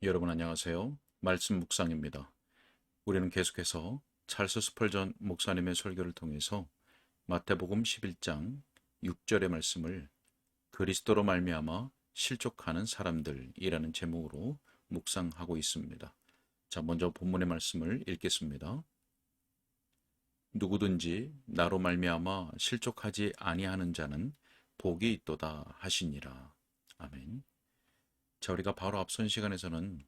여러분 안녕하세요. 말씀 묵상입니다. 우리는 계속해서 찰스 스펄전 목사님의 설교를 통해서 마태복음 11장 6절의 말씀을 그리스도로 말미암아 실족하는 사람들이라는 제목으로 묵상하고 있습니다. 자, 먼저 본문의 말씀을 읽겠습니다. 누구든지 나로 말미암아 실족하지 아니하는 자는 복이 있도다 하시니라. 아멘. 자, 우리가 바로 앞선 시간에서는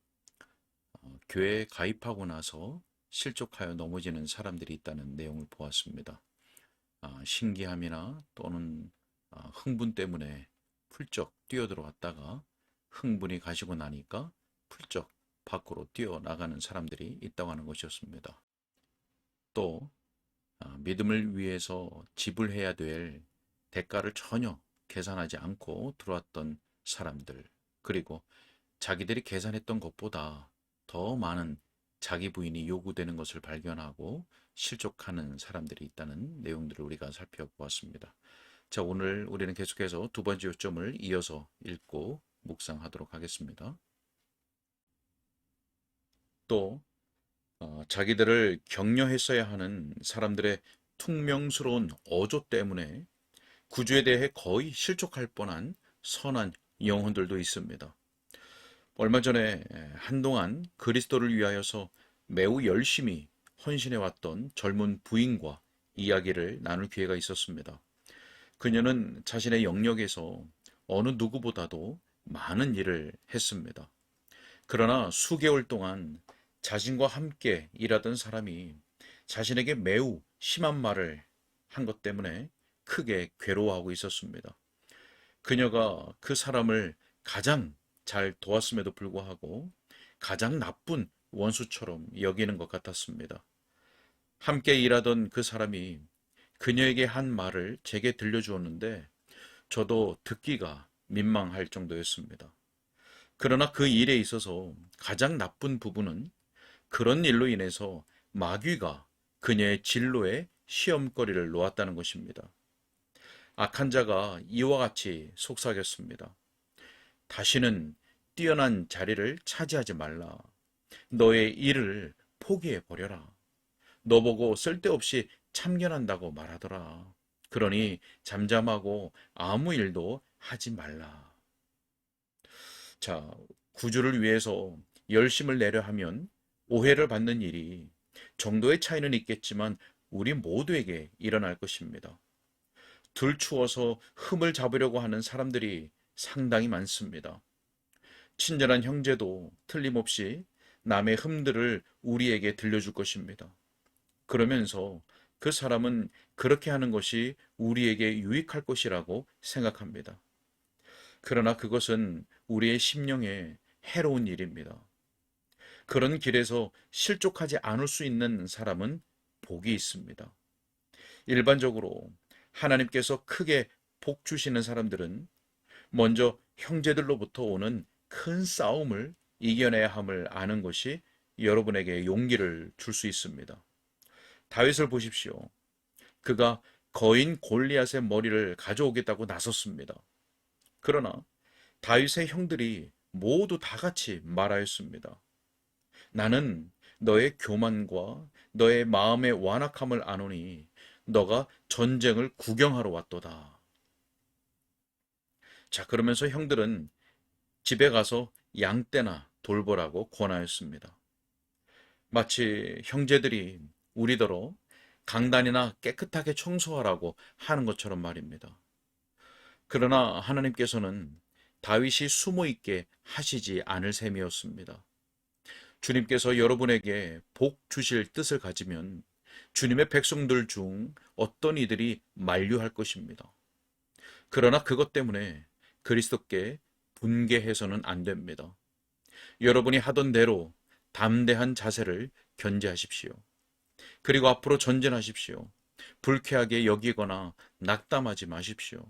교회에 가입하고 나서 실족하여 넘어지는 사람들이 있다는 내용을 보았습니다. 신기함이나 또는 흥분 때문에 훌쩍 뛰어들어왔다가 흥분이 가시고 나니까 훌쩍 밖으로 뛰어나가는 사람들이 있다고 하는 것이었습니다. 또 믿음을 위해서 지불해야 될 대가를 전혀 계산하지 않고 들어왔던 사람들, 그리고 자기들이 계산했던 것보다 더 많은 자기 부인이 요구되는 것을 발견하고 실족하는 사람들이 있다는 내용들을 우리가 살펴보았습니다. 자, 오늘 우리는 계속해서 두 번째 요점을 이어서 읽고 묵상하도록 하겠습니다. 또 자기들을 격려했어야 하는 사람들의 퉁명스러운 어조 때문에 구주에 대해 거의 실족할 뻔한 선한 영혼들도 있습니다. 얼마 전에 한동안 그리스도를 위하여서 매우 열심히 헌신해 왔던 젊은 부인과 이야기를 나눌 기회가 있었습니다. 그녀는 자신의 영역에서 어느 누구보다도 많은 일을 했습니다. 그러나 수개월 동안 자신과 함께 일하던 사람이 자신에게 매우 심한 말을 한 것 때문에 크게 괴로워하고 있었습니다. 그녀가 그 사람을 가장 잘 도왔음에도 불구하고 가장 나쁜 원수처럼 여기는 것 같았습니다. 함께 일하던 그 사람이 그녀에게 한 말을 제게 들려주었는데 저도 듣기가 민망할 정도였습니다. 그러나 그 일에 있어서 가장 나쁜 부분은 그런 일로 인해서 마귀가 그녀의 진로에 시험거리를 놓았다는 것입니다. 악한 자가 이와 같이 속삭였습니다. 다시는 뛰어난 자리를 차지하지 말라. 너의 일을 포기해 버려라. 너 보고 쓸데없이 참견한다고 말하더라. 그러니 잠잠하고 아무 일도 하지 말라. 자, 구주를 위해서 열심을 내려 하면 오해를 받는 일이 정도의 차이는 있겠지만 우리 모두에게 일어날 것입니다. 들추어서 흠을 잡으려고 하는 사람들이 상당히 많습니다. 친절한 형제도 틀림없이 남의 흠들을 우리에게 들려줄 것입니다. 그러면서 그 사람은 그렇게 하는 것이 우리에게 유익할 것이라고 생각합니다. 그러나 그것은 우리의 심령에 해로운 일입니다. 그런 길에서 실족하지 않을 수 있는 사람은 복이 있습니다. 일반적으로 하나님께서 크게 복 주시는 사람들은 먼저 형제들로부터 오는 큰 싸움을 이겨내야 함을 아는 것이 여러분에게 용기를 줄 수 있습니다. 다윗을 보십시오. 그가 거인 골리앗의 머리를 가져오겠다고 나섰습니다. 그러나 다윗의 형들이 모두 다 같이 말하였습니다. 나는 너의 교만과 너의 마음의 완악함을 아노니 너가 전쟁을 구경하러 왔도다. 자, 그러면서 형들은 집에 가서 양떼나 돌보라고 권하였습니다. 마치 형제들이 우리더러 강단이나 깨끗하게 청소하라고 하는 것처럼 말입니다. 그러나 하나님께서는 다윗이 숨어 있게 하시지 않을 셈이었습니다. 주님께서 여러분에게 복 주실 뜻을 가지면 주님의 백성들 중 어떤 이들이 만류할 것입니다. 그러나 그것 때문에 그리스도께 분개해서는 안 됩니다. 여러분이 하던 대로 담대한 자세를 견지하십시오. 그리고 앞으로 전진하십시오. 불쾌하게 여기거나 낙담하지 마십시오.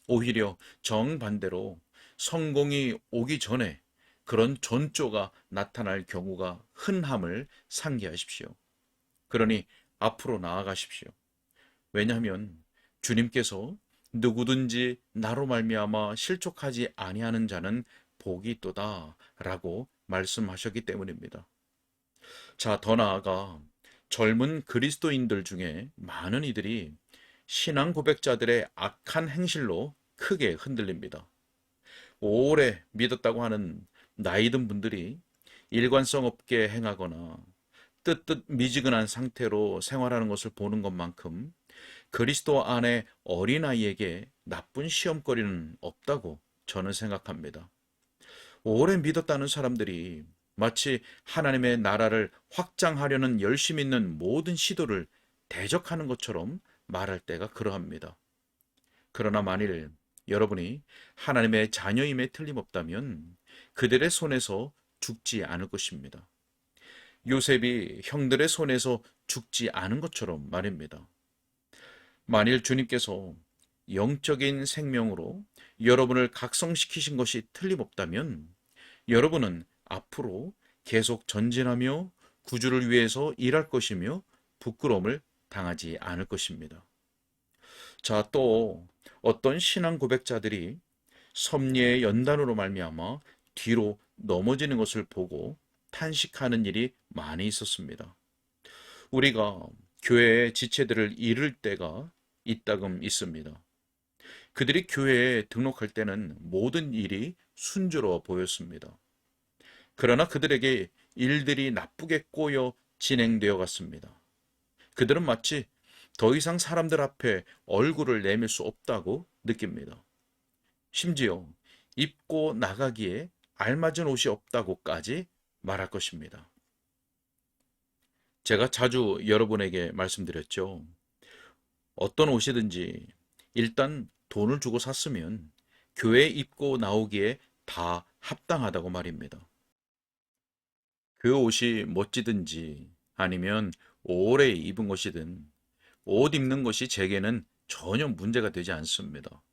오히려 정반대로 성공이 오기 전에 그런 전조가 나타날 경우가 흔함을 상기하십시오. 그러니 앞으로 나아가십시오. 왜냐하면 주님께서 누구든지 나로 말미암아 실족하지 아니하는 자는 복이 있도다 라고 말씀하셨기 때문입니다. 자, 더 나아가 젊은 그리스도인들 중에 많은 이들이 신앙 고백자들의 악한 행실로 크게 흔들립니다. 오래 믿었다고 하는 나이든 분들이 일관성 없게 행하거나 뜨뜻 미지근한 상태로 생활하는 것을 보는 것만큼 그리스도 안에 어린아이에게 나쁜 시험거리는 없다고 저는 생각합니다. 오래 믿었다는 사람들이 마치 하나님의 나라를 확장하려는 열심 있는 모든 시도를 대적하는 것처럼 말할 때가 그러합니다. 그러나 만일 여러분이 하나님의 자녀임에 틀림없다면 그들의 손에서 죽지 않을 것입니다. 요셉이 형들의 손에서 죽지 않은 것처럼 말입니다. 만일 주님께서 영적인 생명으로 여러분을 각성시키신 것이 틀림없다면 여러분은 앞으로 계속 전진하며 구주를 위해서 일할 것이며 부끄러움을 당하지 않을 것입니다. 자, 또 어떤 신앙 고백자들이 섭리의 연단으로 말미암아 뒤로 넘어지는 것을 보고 탄식하는 일이 많이 있었습니다. 우리가 교회의 지체들을 잃을 때가 이따금 있습니다. 그들이 교회에 등록할 때는 모든 일이 순조로워 보였습니다. 그러나 그들에게 일들이 나쁘게 꼬여 진행되어 갔습니다. 그들은 마치 더 이상 사람들 앞에 얼굴을 내밀 수 없다고 느낍니다. 심지어 입고 나가기에 알맞은 옷이 없다고까지 말할 것입니다. 제가 자주 여러분에게 말씀드렸죠. 어떤 옷이든지 일단 돈을 주고 샀으면 교회에 입고 나오기에 다 합당하다고 말입니다. 그 옷이 멋지든지 아니면 오래 입은 것이든 옷 입는 것이 제게는 전혀 문제가 되지 않습니다.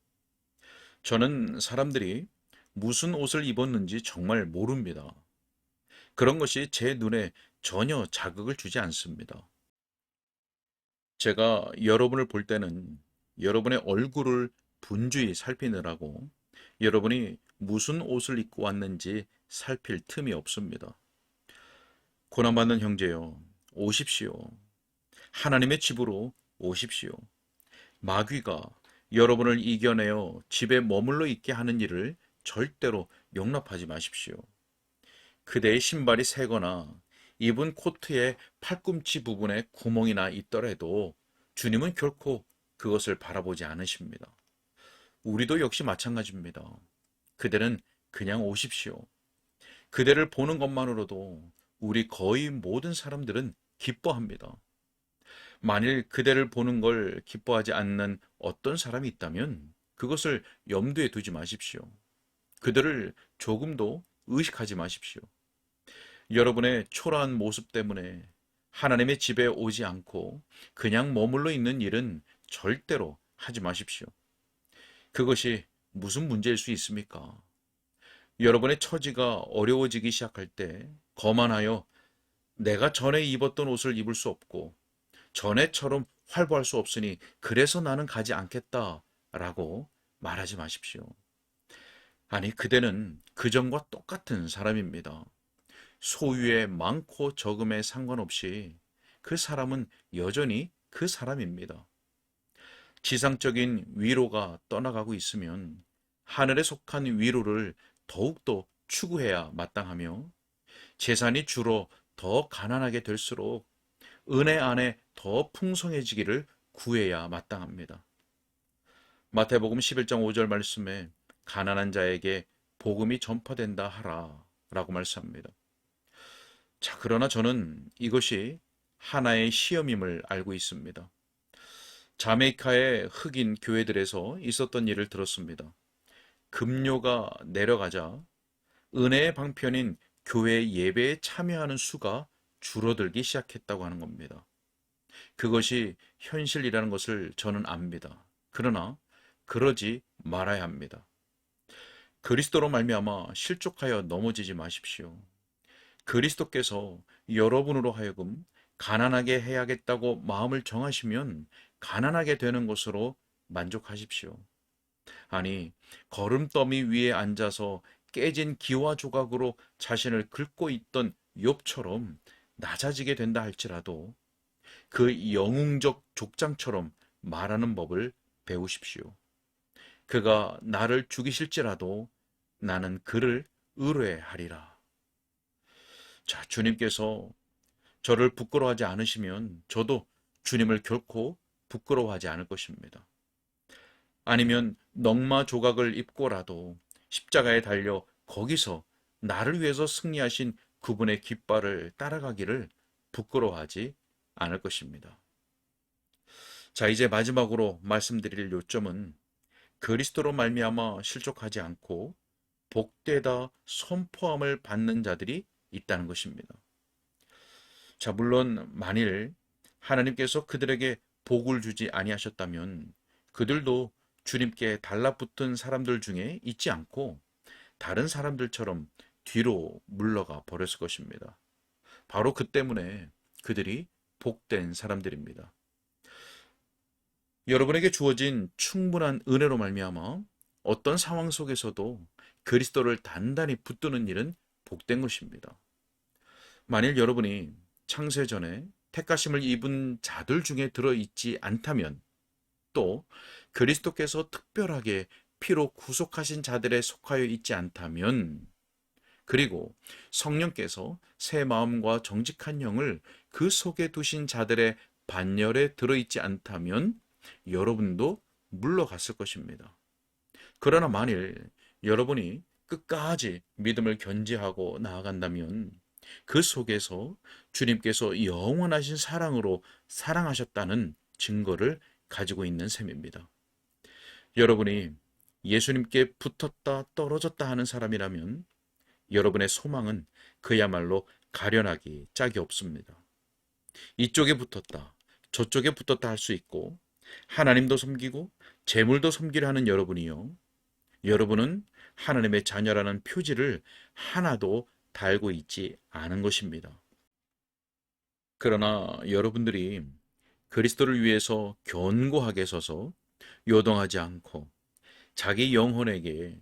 저는 사람들이 무슨 옷을 입었는지 정말 모릅니다. 그런 것이 제 눈에 전혀 자극을 주지 않습니다. 제가 여러분을 볼 때는 여러분의 얼굴을 분주히 살피느라고 여러분이 무슨 옷을 입고 왔는지 살필 틈이 없습니다. 고난받는 형제여, 오십시오. 하나님의 집으로 오십시오. 마귀가 여러분을 이겨내어 집에 머물러 있게 하는 일을 절대로 용납하지 마십시오. 그대의 신발이 새거나 입은 코트의 팔꿈치 부분에 구멍이 나 있더라도 주님은 결코 그것을 바라보지 않으십니다. 우리도 역시 마찬가지입니다. 그대는 그냥 오십시오. 그대를 보는 것만으로도 우리 거의 모든 사람들은 기뻐합니다. 만일 그대를 보는 걸 기뻐하지 않는 어떤 사람이 있다면 그것을 염두에 두지 마십시오. 그들을 조금도 의식하지 마십시오. 여러분의 초라한 모습 때문에 하나님의 집에 오지 않고 그냥 머물러 있는 일은 절대로 하지 마십시오. 그것이 무슨 문제일 수 있습니까? 여러분의 처지가 어려워지기 시작할 때 거만하여 내가 전에 입었던 옷을 입을 수 없고 전에처럼 활보할 수 없으니 그래서 나는 가지 않겠다 라고 말하지 마십시오. 아니, 그대는 그전과 똑같은 사람입니다. 소유의 많고 적음에 상관없이 그 사람은 여전히 그 사람입니다. 지상적인 위로가 떠나가고 있으면 하늘에 속한 위로를 더욱더 추구해야 마땅하며 재산이 줄어 더 가난하게 될수록 은혜 안에 더 풍성해지기를 구해야 마땅합니다. 마태복음 11장 5절 말씀에 가난한 자에게 복음이 전파된다 하라 라고 말씀합니다. 자, 그러나 저는 이것이 하나의 시험임을 알고 있습니다. 자메이카의 흑인 교회들에서 있었던 일을 들었습니다. 급료가 내려가자 은혜의 방편인 교회 예배에 참여하는 수가 줄어들기 시작했다고 하는 겁니다. 그것이 현실이라는 것을 저는 압니다. 그러나 그러지 말아야 합니다. 그리스도로 말미암아 실족하여 넘어지지 마십시오. 그리스도께서 여러분으로 하여금 가난하게 해야겠다고 마음을 정하시면 가난하게 되는 것으로 만족하십시오. 아니, 걸음더미 위에 앉아서 깨진 기와 조각으로 자신을 긁고 있던 욥처럼 낮아지게 된다 할지라도 그 영웅적 족장처럼 말하는 법을 배우십시오. 그가 나를 죽이실지라도 나는 그를 의뢰하리라. 자, 주님께서 저를 부끄러워하지 않으시면 저도 주님을 결코 부끄러워하지 않을 것입니다. 아니면 넝마 조각을 입고라도 십자가에 달려 거기서 나를 위해서 승리하신 그분의 깃발을 따라가기를 부끄러워하지 않을 것입니다. 자, 이제 마지막으로 말씀드릴 요점은 그리스도로 말미암아 실족하지 않고 복되다 선포함을 받는 자들이 있다는 것입니다. 자, 물론 만일 하나님께서 그들에게 복을 주지 아니하셨다면 그들도 주님께 달라붙은 사람들 중에 있지 않고 다른 사람들처럼 뒤로 물러가 버렸을 것입니다. 바로 그 때문에 그들이 복된 사람들입니다. 여러분에게 주어진 충분한 은혜로 말미암아 어떤 상황 속에서도 그리스도를 단단히 붙드는 일은 복된 것입니다. 만일 여러분이 창세전에 택하심을 입은 자들 중에 들어있지 않다면 또 그리스도께서 특별하게 피로 구속하신 자들에 속하여 있지 않다면 그리고 성령께서 새 마음과 정직한 영을 그 속에 두신 자들의 반열에 들어있지 않다면 여러분도 물러갔을 것입니다. 그러나 만일 여러분이 끝까지 믿음을 견지하고 나아간다면 그 속에서 주님께서 영원하신 사랑으로 사랑하셨다는 증거를 가지고 있는 셈입니다. 여러분이 예수님께 붙었다 떨어졌다 하는 사람이라면 여러분의 소망은 그야말로 가련하기 짝이 없습니다. 이쪽에 붙었다, 저쪽에 붙었다 할 수 있고 하나님도 섬기고 재물도 섬기려 하는 여러분이요. 여러분은 하나님의 자녀라는 표지를 하나도 달고 있지 않은 것입니다. 그러나 여러분들이 그리스도를 위해서 견고하게 서서 요동하지 않고 자기 영혼에게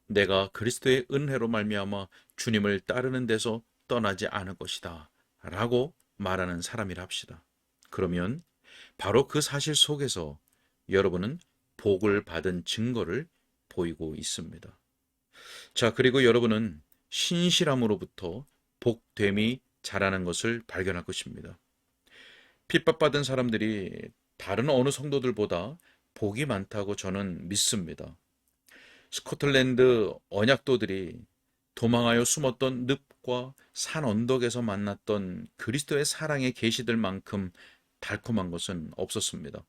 내가 그리스도의 은혜로 말미암아 주님을 따르는 데서 떠나지 않을 것이다 라고 말하는 사람이라 합시다. 그러면 바로 그 사실 속에서 여러분은 복을 받은 증거를 보이고 있습니다. 자, 그리고 여러분은 신실함으로부터 복됨이 자라는 것을 발견할 것입니다. 핍박받은 사람들이 다른 어느 성도들보다 복이 많다고 저는 믿습니다. 스코틀랜드 언약도들이 도망하여 숨었던 늪과 산 언덕에서 만났던 그리스도의 사랑의 계시들만큼 달콤한 것은 없었습니다.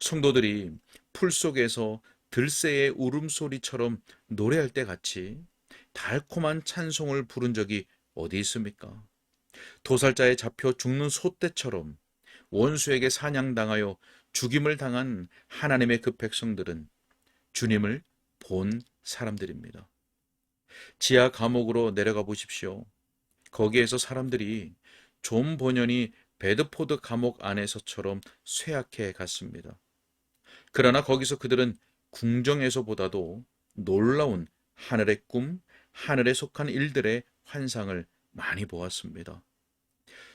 성도들이 풀 속에서 들새의 울음소리처럼 노래할 때 같이 달콤한 찬송을 부른 적이 어디 있습니까? 도살자에 잡혀 죽는 소떼처럼 원수에게 사냥당하여 죽임을 당한 하나님의 그 백성들은 주님을 본 사람들입니다. 지하 감옥으로 내려가 보십시오. 거기에서 사람들이 존 버년이 베드포드 감옥 안에서처럼 쇠약해 갔습니다. 그러나 거기서 그들은 궁정에서보다도 놀라운 하늘의 꿈, 하늘에 속한 일들의 환상을 많이 보았습니다.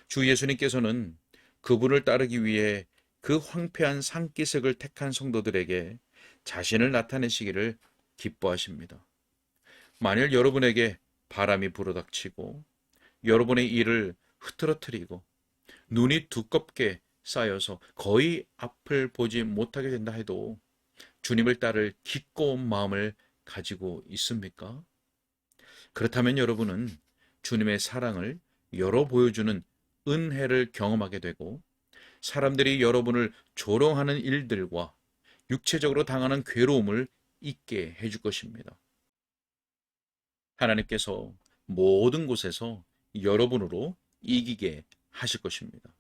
주 예수님께서는 그분을 따르기 위해 그 황폐한 산기슭을 택한 성도들에게 자신을 나타내시기를 기뻐하십니다. 만일 여러분에게 바람이 불어닥치고 여러분의 일을 흐트러뜨리고 눈이 두껍게 쌓여서 거의 앞을 보지 못하게 된다 해도 주님을 따를 기꺼운 마음을 가지고 있습니까? 그렇다면 여러분은 주님의 사랑을 열어 보여주는 은혜를 경험하게 되고 사람들이 여러분을 조롱하는 일들과 육체적으로 당하는 괴로움을 잊게 해줄 것입니다. 하나님께서 모든 곳에서 여러분으로 이기게 하실 것입니다.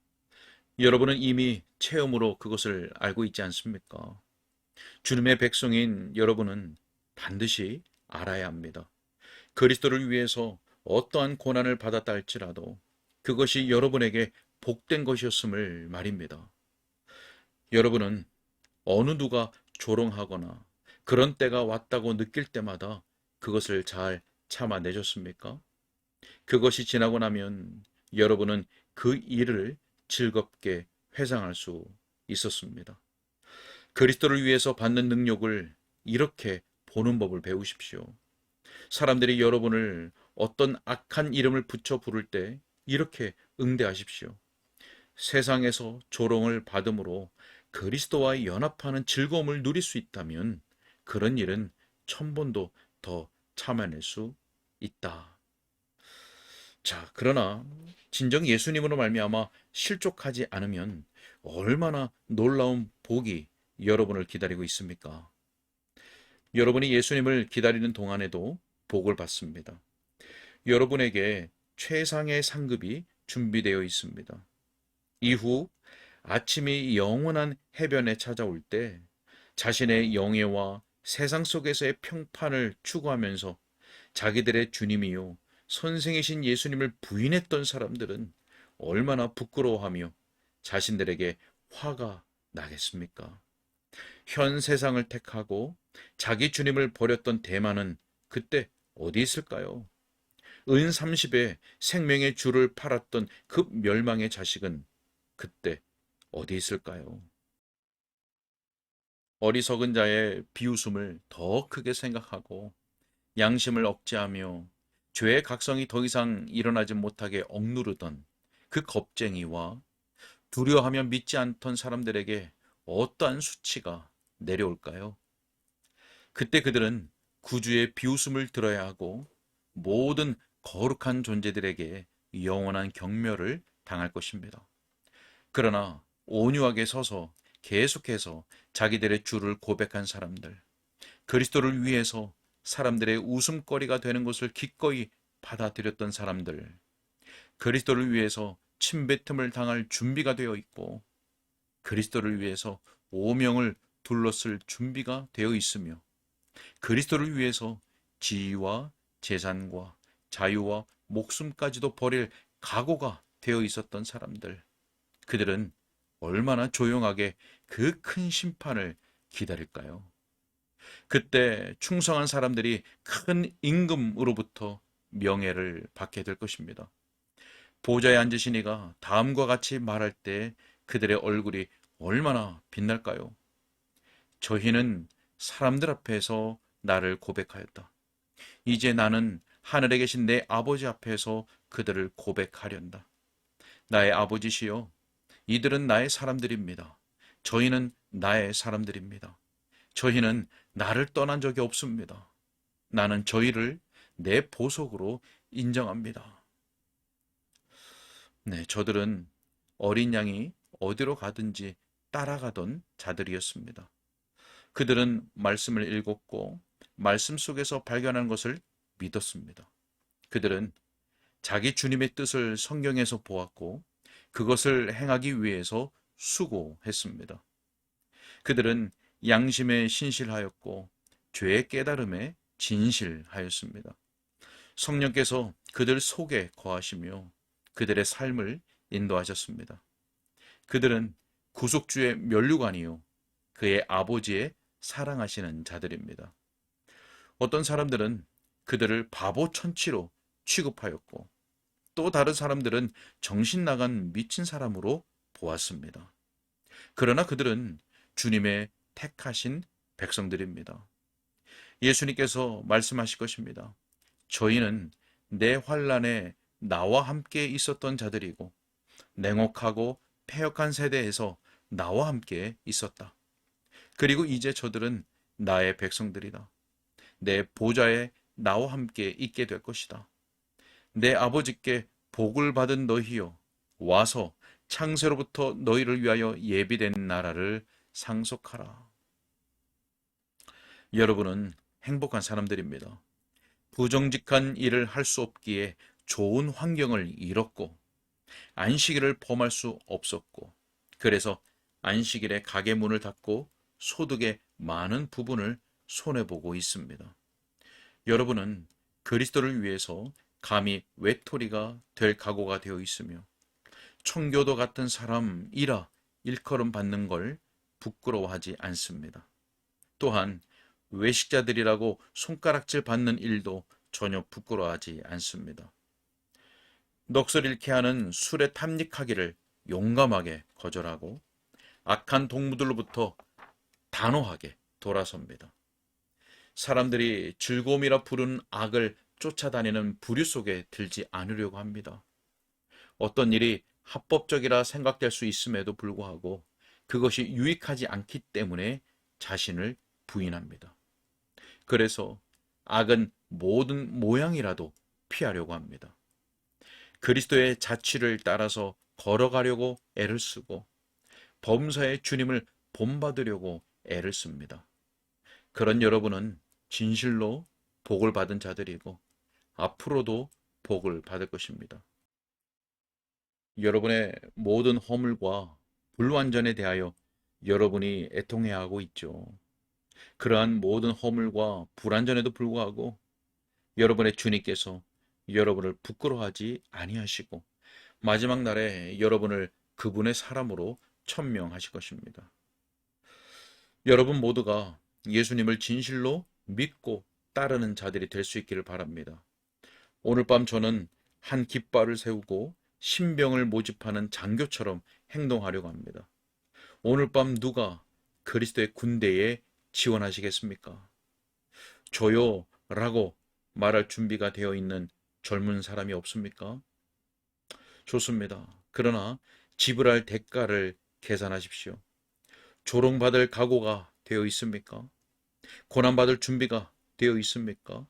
여러분은 이미 체험으로 그것을 알고 있지 않습니까? 주님의 백성인 여러분은 반드시 알아야 합니다. 그리스도를 위해서 어떠한 고난을 받았다 할지라도 그것이 여러분에게 복된 것이었음을 말입니다. 여러분은 어느 누가 조롱하거나 그런 때가 왔다고 느낄 때마다 그것을 잘 참아내셨습니까? 그것이 지나고 나면 여러분은 그 일을 즐겁게 회상할 수 있었습니다. 그리스도를 위해서 받는 능력을 이렇게 보는 법을 배우십시오. 사람들이 여러분을 어떤 악한 이름을 붙여 부를 때 이렇게 응대하십시오. 세상에서 조롱을 받음으로 그리스도와 연합하는 즐거움을 누릴 수 있다면 그런 일은 천번도 더 참아낼 수 있다. 자, 그러나 진정 예수님으로 말미암아 실족하지 않으면 얼마나 놀라운 복이 여러분을 기다리고 있습니까? 여러분이 예수님을 기다리는 동안에도 복을 받습니다. 여러분에게 최상의 상급이 준비되어 있습니다. 이후 아침이 영원한 해변에 찾아올 때 자신의 영예와 세상 속에서의 평판을 추구하면서 자기들의 주님이요 선생이신 예수님을 부인했던 사람들은 얼마나 부끄러워하며 자신들에게 화가 나겠습니까? 현 세상을 택하고 자기 주님을 버렸던 대만은 그때 어디 있을까요? 은 30에 생명의 주를 팔았던 그 멸망의 자식은 그때 어디 있을까요? 어리석은 자의 비웃음을 더 크게 생각하고 양심을 억제하며 죄의 각성이 더 이상 일어나지 못하게 억누르던 그 겁쟁이와 두려워하며 믿지 않던 사람들에게 어떠한 수치가 내려올까요? 그때 그들은 구주의 비웃음을 들어야 하고 모든 거룩한 존재들에게 영원한 경멸을 당할 것입니다. 그러나 온유하게 서서 계속해서 자기들의 주를 고백한 사람들, 그리스도를 위해서 사람들의 웃음거리가 되는 것을 기꺼이 받아들였던 사람들, 그리스도를 위해서 침뱉음을 당할 준비가 되어 있고 그리스도를 위해서 오명을 둘러쓸 준비가 되어 있으며 그리스도를 위해서 지위와 재산과 자유와 목숨까지도 버릴 각오가 되어 있었던 사람들, 그들은 얼마나 조용하게 그 큰 심판을 기다릴까요? 그때 충성한 사람들이 큰 임금으로부터 명예를 받게 될 것입니다. 보좌에 앉으신 이가 다음과 같이 말할 때 그들의 얼굴이 얼마나 빛날까요? 저희는 사람들 앞에서 나를 고백하였다. 이제 나는 하늘에 계신 내 아버지 앞에서 그들을 고백하련다. 나의 아버지시여, 이들은 나의 사람들입니다. 저희는 나의 사람들입니다. 저희는 나를 떠난 적이 없습니다. 나는 저희를 내 보석으로 인정합니다. 네, 저들은 어린 양이 어디로 가든지 따라가던 자들이었습니다. 그들은 말씀을 읽었고 말씀 속에서 발견한 것을 믿었습니다. 그들은 자기 주님의 뜻을 성경에서 보았고 그것을 행하기 위해서 수고했습니다. 그들은 양심에 신실하였고 죄의 깨달음에 진실하였습니다. 성령께서 그들 속에 거하시며 그들의 삶을 인도하셨습니다. 그들은 구속주의 면류관이요 그의 아버지의 사랑하시는 자들입니다. 어떤 사람들은 그들을 바보 천치로 취급하였고 또 다른 사람들은 정신 나간 미친 사람으로 보았습니다. 그러나 그들은 주님의 택하신 백성들입니다. 예수님께서 말씀하실 것입니다. 저희는 내 환난에 나와 함께 있었던 자들이고 냉혹하고 패역한 세대에서 나와 함께 있었다. 그리고 이제 저들은 나의 백성들이다. 내 보좌에 나와 함께 있게 될 것이다. 내 아버지께 복을 받은 너희여, 와서 창세로부터 너희를 위하여 예비된 나라를 상속하라. 여러분은 행복한 사람들입니다. 부정직한 일을 할 수 없기에 좋은 환경을 잃었고 안식일을 범할 수 없었고 그래서 안식일에 가게 문을 닫고 소득의 많은 부분을 손해보고 있습니다. 여러분은 그리스도를 위해서 감히 외톨이가 될 각오가 되어 있으며 청교도 같은 사람이라 일컬음 받는 걸 부끄러워하지 않습니다. 또한 외식자들이라고 손가락질 받는 일도 전혀 부끄러워하지 않습니다. 넋을 잃게 하는 술에 탐닉하기를 용감하게 거절하고 악한 동무들로부터 단호하게 돌아섭니다. 사람들이 즐거움이라 부르는 악을 쫓아다니는 부류 속에 들지 않으려고 합니다. 어떤 일이 합법적이라 생각될 수 있음에도 불구하고 그것이 유익하지 않기 때문에 자신을 부인합니다. 그래서 악은 모든 모양이라도 피하려고 합니다. 그리스도의 자취를 따라서 걸어가려고 애를 쓰고 범사의 주님을 본받으려고 애를 씁니다. 그런 여러분은 진실로 복을 받은 자들이고 앞으로도 복을 받을 것입니다. 여러분의 모든 허물과 불완전에 대하여 여러분이 애통해야 하고 있죠. 그러한 모든 허물과 불완전에도 불구하고 여러분의 주님께서 여러분을 부끄러워하지 아니하시고 마지막 날에 여러분을 그분의 사람으로 천명하실 것입니다. 여러분 모두가 예수님을 진실로 믿고 따르는 자들이 될 수 있기를 바랍니다. 오늘 밤 저는 한 깃발을 세우고 신병을 모집하는 장교처럼 행동하려고 합니다. 오늘 밤 누가 그리스도의 군대에 지원하시겠습니까? 저요 라고 말할 준비가 되어 있는 젊은 사람이 없습니까? 좋습니다. 그러나 지불할 대가를 계산하십시오. 조롱받을 각오가 되어 있습니까? 고난받을 준비가 되어 있습니까?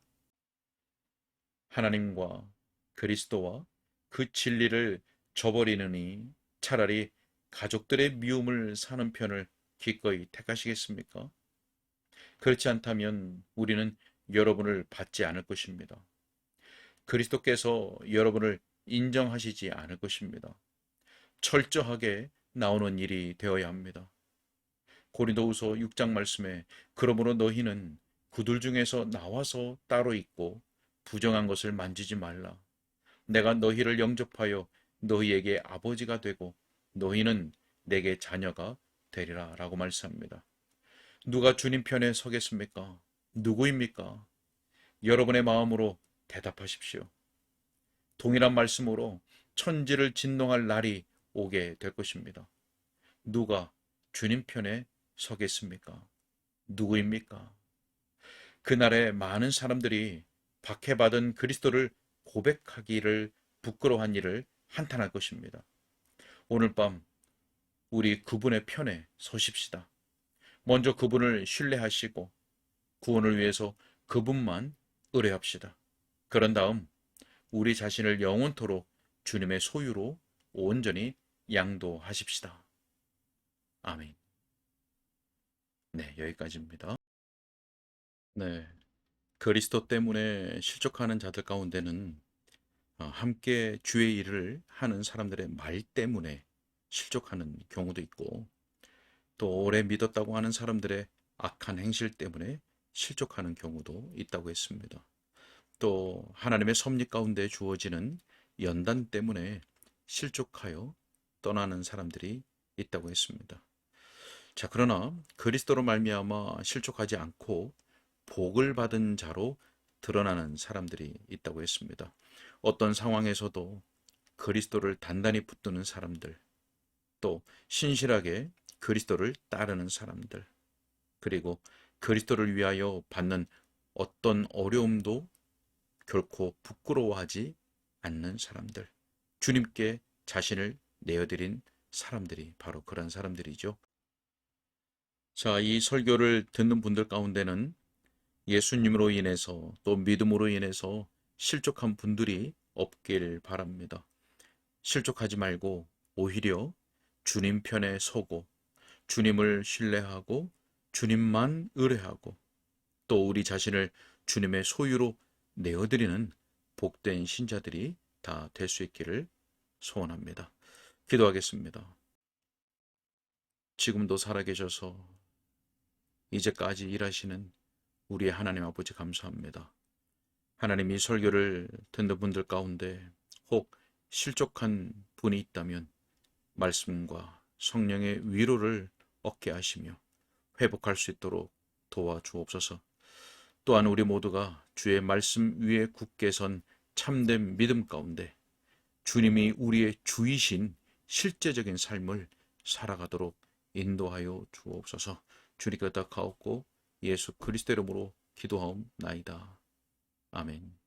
하나님과 그리스도와 그 진리를 저버리느니 차라리 가족들의 미움을 사는 편을 기꺼이 택하시겠습니까? 그렇지 않다면 우리는 여러분을 받지 않을 것입니다. 그리스도께서 여러분을 인정하시지 않을 것입니다. 철저하게 나오는 일이 되어야 합니다. 고린도후서 6장 말씀에 그러므로 너희는 그들 중에서 나와서 따로 있고 부정한 것을 만지지 말라. 내가 너희를 영접하여 너희에게 아버지가 되고 너희는 내게 자녀가 되리라 라고 말씀합니다. 누가 주님 편에 서겠습니까? 누구입니까? 여러분의 마음으로 대답하십시오. 동일한 말씀으로 천지를 진동할 날이 오게 될 것입니다. 누가 주님 편에 서겠습니까? 누구입니까? 그날에 많은 사람들이 박해받은 그리스도를 고백하기를 부끄러워한 일을 한탄할 것입니다. 오늘 밤 우리 그분의 편에 서십시다. 먼저 그분을 신뢰하시고 구원을 위해서 그분만 의뢰합시다. 그런 다음 우리 자신을 영원토록 주님의 소유로 온전히 양도하십시다. 아멘. 네, 여기까지입니다. 네, 그리스도 때문에 실족하는 자들 가운데는 함께 주의 일을 하는 사람들의 말 때문에 실족하는 경우도 있고 또 오래 믿었다고 하는 사람들의 악한 행실 때문에 실족하는 경우도 있다고 했습니다. 또 하나님의 섭리 가운데 주어지는 연단 때문에 실족하여 떠나는 사람들이 있다고 했습니다. 자, 그러나 그리스도로 말미암아 실족하지 않고 복을 받은 자로 드러나는 사람들이 있다고 했습니다. 어떤 상황에서도 그리스도를 단단히 붙드는 사람들, 또 신실하게 그리스도를 따르는 사람들, 그리고 그리스도를 위하여 받는 어떤 어려움도 결코 부끄러워하지 않는 사람들, 주님께 자신을 내어드린 사람들이 바로 그런 사람들이죠. 자, 이 설교를 듣는 분들 가운데는 예수님으로 인해서 또 믿음으로 인해서 실족한 분들이 없길 바랍니다. 실족하지 말고 오히려 주님 편에 서고 주님을 신뢰하고 주님만 의뢰하고 또 우리 자신을 주님의 소유로 내어드리는 복된 신자들이 다 될 수 있기를 소원합니다. 기도하겠습니다. 지금도 살아계셔서 이제까지 일하시는 우리의 하나님 아버지 감사합니다. 하나님, 이 설교를 듣는 분들 가운데 혹 실족한 분이 있다면 말씀과 성령의 위로를 얻게 하시며 회복할 수 있도록 도와주옵소서. 또한 우리 모두가 주의 말씀 위에 굳게 선 참된 믿음 가운데 주님이 우리의 주이신 실제적인 삶을 살아가도록 인도하여 주옵소서. 주님께 덕하옵고 예수 그리스도 이름으로 기도하옵나이다. 아멘.